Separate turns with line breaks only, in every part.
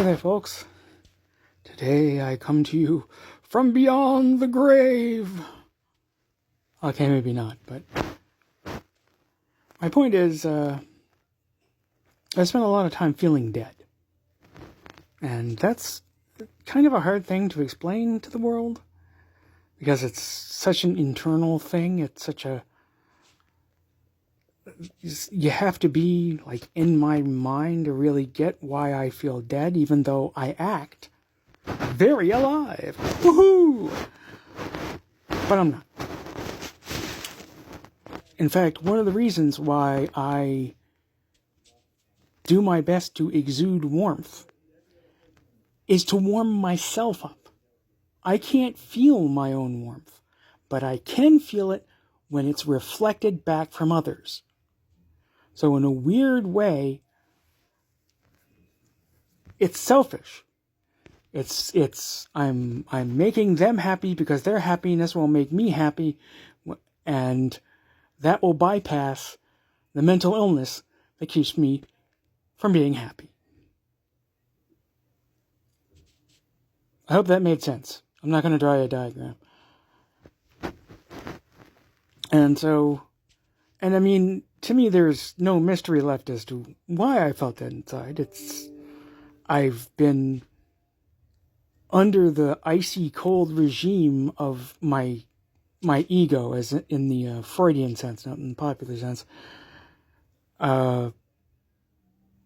Hey there, folks. Today I come to you from beyond the grave. Okay, maybe not, but my point is, I spent a lot of time feeling dead. And that's kind of a hard thing to explain to the world, because it's such an internal thing. It's such a... You have to be, like, in my mind to really get why I feel dead, even though I act very alive. Woohoo! But I'm not. In fact, one of the reasons why I do my best to exude warmth is to warm myself up. I can't feel my own warmth, but I can feel it when it's reflected back from others. So in a weird way, it's selfish. I'm making them happy because their happiness will make me happy, and that will bypass the mental illness that keeps me from being happy. I hope that made sense. I'm not going to draw you a diagram. And I mean, to me, there's no mystery left as to why I felt that inside. I've been under the icy cold regime of my ego, as in the Freudian sense, not in the popular sense,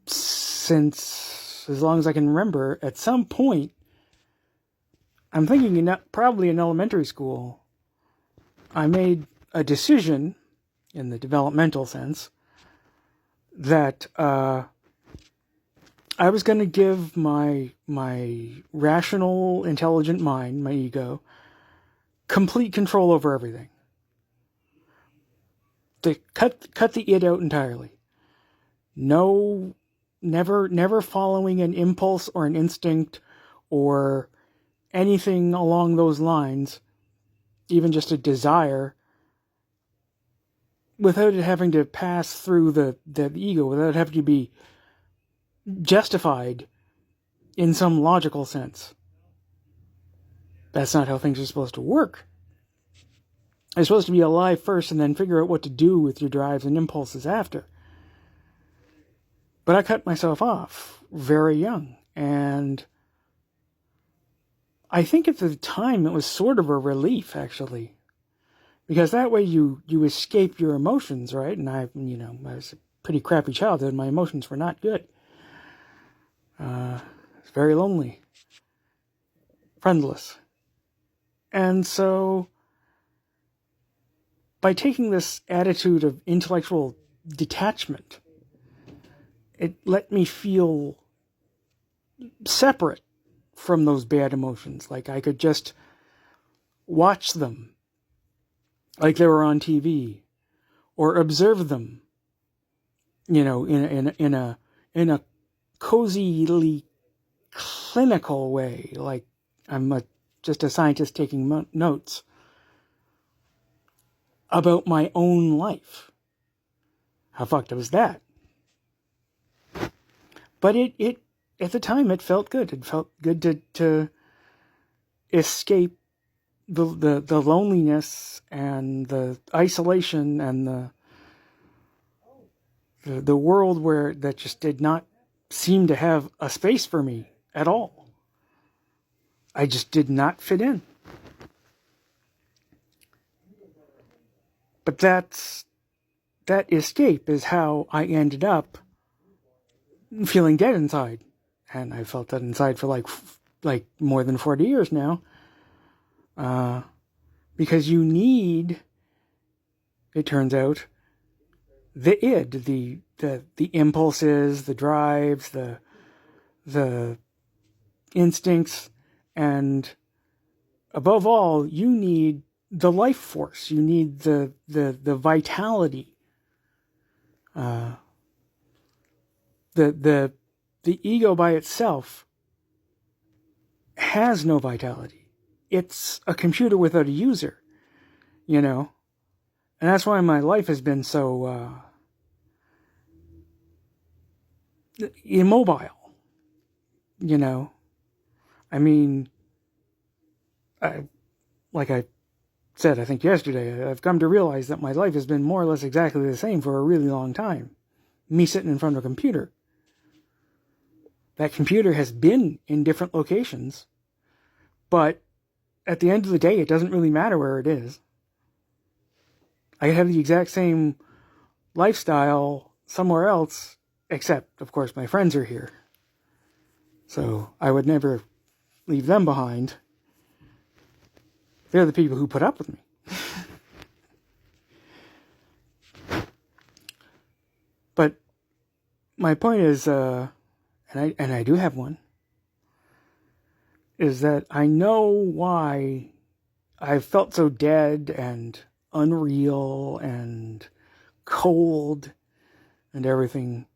since as long as I can remember. At some point, I'm thinking probably in elementary school, I made a decision, in the developmental sense, that I was going to give my rational, intelligent mind, my ego, complete control over everything. To cut the id out entirely. No, never following an impulse or an instinct or anything along those lines, even just a desire, without it having to pass through the ego, without it having to be justified in some logical sense. That's not how things are supposed to work. You're supposed to be alive first and then figure out what to do with your drives and impulses after. But I cut myself off very young, and I think at the time it was sort of a relief, actually. Because that way you escape your emotions, right? And I was a pretty crappy childhood. My emotions were not good. It's very lonely. Friendless. And so, by taking this attitude of intellectual detachment, it let me feel separate from those bad emotions. Like I could just watch them like they were on TV, or observe them, in a cozily clinical way, like I'm just a scientist taking notes about my own life. How fucked up was that? But it at the time it felt good. It felt good to escape the loneliness and the isolation and the world that just did not seem to have a space for me at all. I just did not fit in. But that escape is how I ended up feeling dead inside. And I felt that inside for like more than 40 years now. Because you need, it turns out, the id, the impulses, the drives, the instincts, and above all, you need the life force. You need the vitality. The ego by itself has no vitality. It's a computer without a user, and that's why my life has been so immobile. you know. I mean, like I said, I think yesterday, I've come to realize that my life has been more or less exactly the same for a really long time. Me sitting in front of a computer. That computer has been in different locations, but at the end of the day, it doesn't really matter where it is. I have the exact same lifestyle somewhere else, except, of course, my friends are here. So I would never leave them behind. They're the people who put up with me. But my point is, and I do have one, is that I know why I've felt so dead and unreal and cold and everything.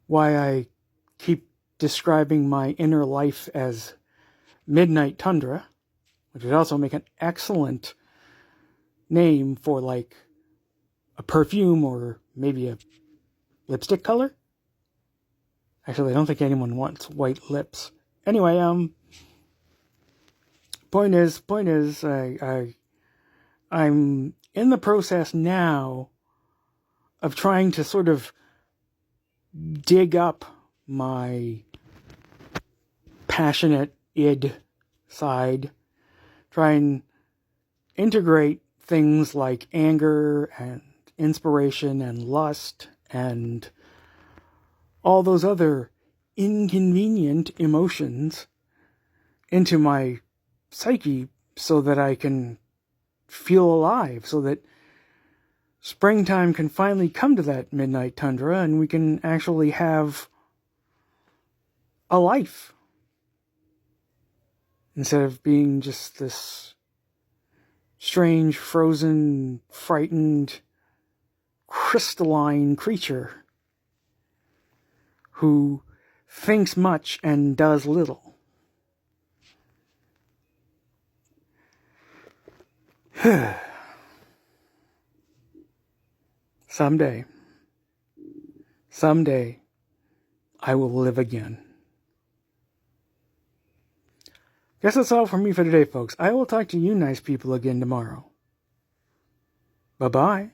Why I keep describing my inner life as midnight tundra, which would also make an excellent name for like a perfume or maybe a lipstick color. Actually, I don't think anyone wants white lips. Anyway, point is, I'm in the process now of trying to sort of dig up my passionate id side, try and integrate things like anger and inspiration and lust and all those other inconvenient emotions into my psyche so that I can feel alive, so that springtime can finally come to that midnight tundra and we can actually have a life instead of being just this strange, frozen, frightened, crystalline creature who thinks much and does little. Someday, I will live again. Guess that's all from me for today, folks. I will talk to you nice people again tomorrow. Bye-bye.